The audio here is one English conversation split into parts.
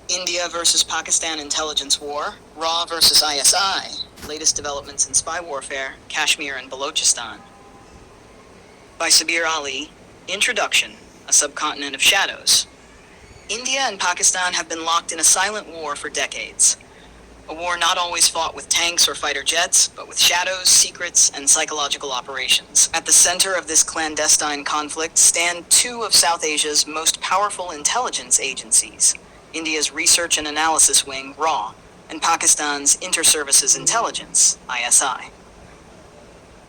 India versus Pakistan intelligence war, RAW versus ISI, latest developments in spy warfare, Kashmir and Balochistan. By Sabir Ali, Introduction, A Subcontinent of Shadows. India and Pakistan have been locked in a silent war for decades. A war not always fought with tanks or fighter jets, but with shadows, secrets, and psychological operations. At the center of this clandestine conflict stand two of South Asia's most powerful intelligence agencies, India's Research and Analysis Wing, RAW, and Pakistan's Inter-Services Intelligence, ISI.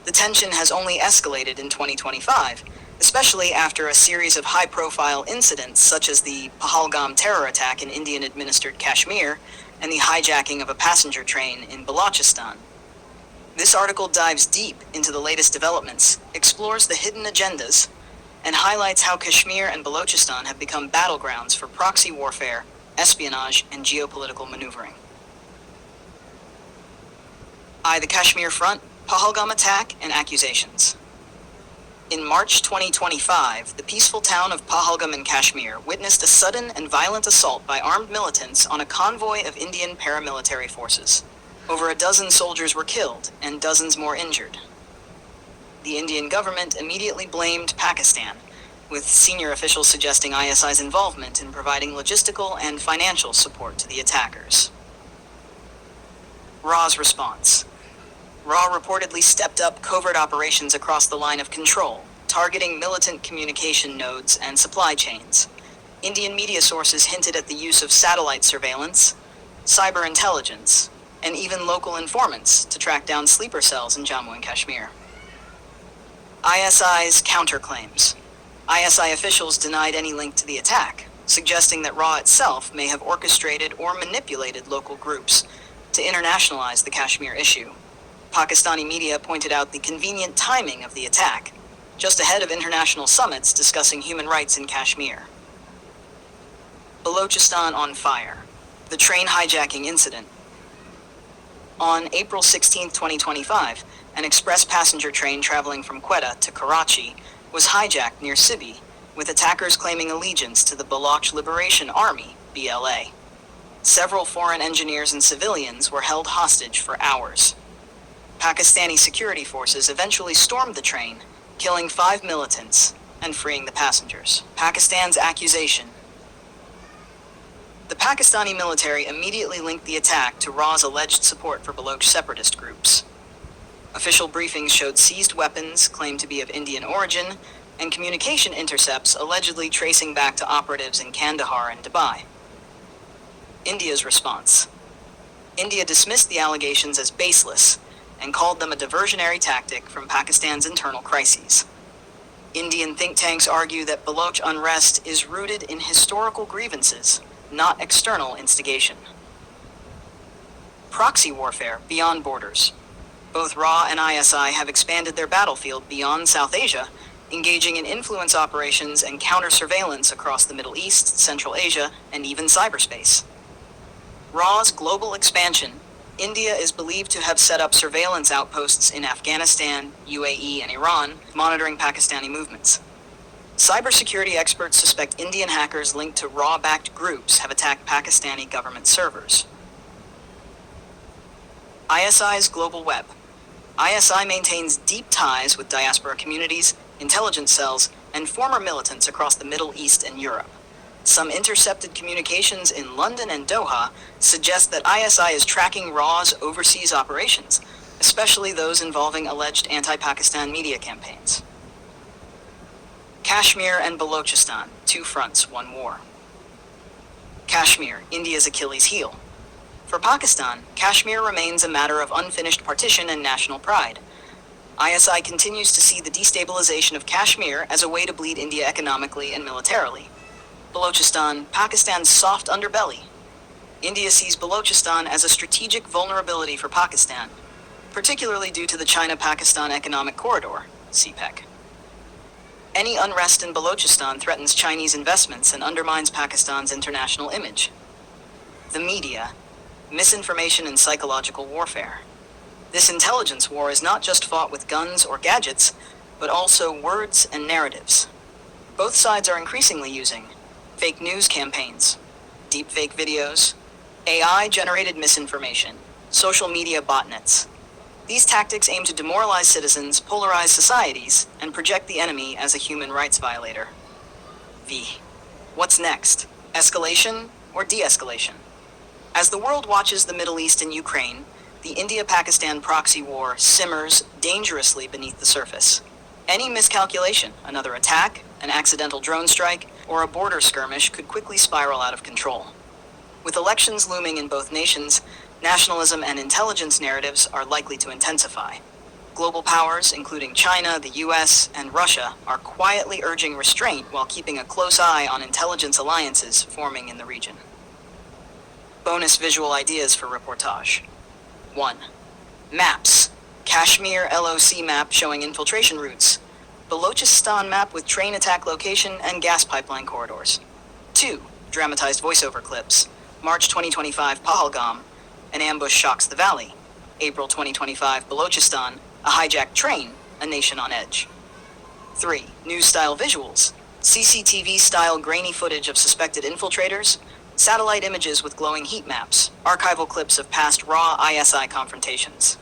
The tension has only escalated in 2025, especially after a series of high-profile incidents such as the Pahalgam terror attack in Indian-administered Kashmir and the hijacking of a passenger train in Balochistan. This article dives deep into the latest developments, explores the hidden agendas, and highlights how Kashmir and Balochistan have become battlegrounds for proxy warfare, espionage, and geopolitical maneuvering. The Kashmir front, Pahalgam attack, and accusations. In March 2025, the peaceful town of Pahalgam in Kashmir witnessed a sudden and violent assault by armed militants on a convoy of Indian paramilitary forces. Over a dozen soldiers were killed and dozens more injured. The Indian government immediately blamed Pakistan, with senior officials suggesting ISI's involvement in providing logistical and financial support to the attackers. RAW's response. RAW reportedly stepped up covert operations across the line of control, targeting militant communication nodes and supply chains. Indian media sources hinted at the use of satellite surveillance, cyber intelligence, and even local informants to track down sleeper cells in Jammu and Kashmir. ISI's counterclaims. ISI officials denied any link to the attack, suggesting that RAW itself may have orchestrated or manipulated local groups to internationalize the Kashmir issue. Pakistani media pointed out the convenient timing of the attack, just ahead of international summits discussing human rights in Kashmir. Balochistan on fire. The train hijacking incident. On April 16, 2025, an express passenger train traveling from Quetta to Karachi was hijacked near Sibi, with attackers claiming allegiance to the Baloch Liberation Army, BLA. Several foreign engineers and civilians were held hostage for hours. Pakistani security forces eventually stormed the train, killing 5 militants and freeing the passengers. Pakistan's accusation. The Pakistani military immediately linked the attack to RAW's alleged support for Baloch separatist groups. Official briefings showed seized weapons claimed to be of Indian origin and communication intercepts allegedly tracing back to operatives in Kandahar and Dubai. India's response. India dismissed the allegations as baseless and called them a diversionary tactic from Pakistan's internal crises. Indian think tanks argue that Baloch unrest is rooted in historical grievances, not external instigation. Proxy warfare beyond borders. Both RAW and ISI have expanded their battlefield beyond South Asia, engaging in influence operations and counter-surveillance across the Middle East, Central Asia, and even cyberspace. RAW's global expansion. India is believed to have set up surveillance outposts in Afghanistan, UAE, and Iran, monitoring Pakistani movements. Cybersecurity experts suspect Indian hackers linked to RAW-backed groups have attacked Pakistani government servers. ISI's global web. ISI maintains deep ties with diaspora communities, intelligence cells, and former militants across the Middle East and Europe. Some intercepted communications in London and Doha suggest that ISI is tracking RAW's overseas operations, especially those involving alleged anti-Pakistan media campaigns. Kashmir and Balochistan, 2 fronts, 1 war. Kashmir, India's Achilles heel. For Pakistan, Kashmir remains a matter of unfinished partition and national pride. ISI continues to see the destabilization of Kashmir as a way to bleed India economically and militarily. Balochistan, Pakistan's soft underbelly. India sees Balochistan as a strategic vulnerability for Pakistan, particularly due to the China-Pakistan Economic Corridor, CPEC. Any unrest in Balochistan threatens Chinese investments and undermines Pakistan's international image. The media, misinformation and psychological warfare. This intelligence war is not just fought with guns or gadgets, but also words and narratives. Both sides are increasingly using fake news campaigns, deepfake videos, AI-generated misinformation, social media botnets. These tactics aim to demoralize citizens, polarize societies, and project the enemy as a human rights violator. What's next? Escalation or de-escalation? As the world watches the Middle East and Ukraine, the India-Pakistan proxy war simmers dangerously beneath the surface. Any miscalculation, another attack, an accidental drone strike, or a border skirmish could quickly spiral out of control. With elections looming in both nations, nationalism and intelligence narratives are likely to intensify. Global powers, including China, the US, and Russia, are quietly urging restraint while keeping a close eye on intelligence alliances forming in the region. Bonus visual ideas for reportage. 1. Maps. Kashmir LOC map showing infiltration routes. Balochistan map with train attack location and gas pipeline corridors. 2. Dramatized voiceover clips. March 2025 Pahalgam, an ambush shocks the valley. April 2025 Balochistan, a hijacked train, a nation on edge. 3. News-style visuals. CCTV-style grainy footage of suspected infiltrators, satellite images with glowing heat maps, archival clips of past raw ISI confrontations.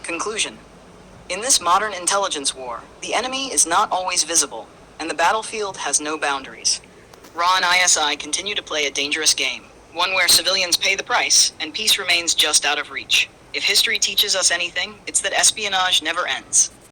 Conclusion. In this modern intelligence war, the enemy is not always visible, and the battlefield has no boundaries. RA and ISI continue to play a dangerous game, one where civilians pay the price and peace remains just out of reach. If history teaches us anything, it's that espionage never ends.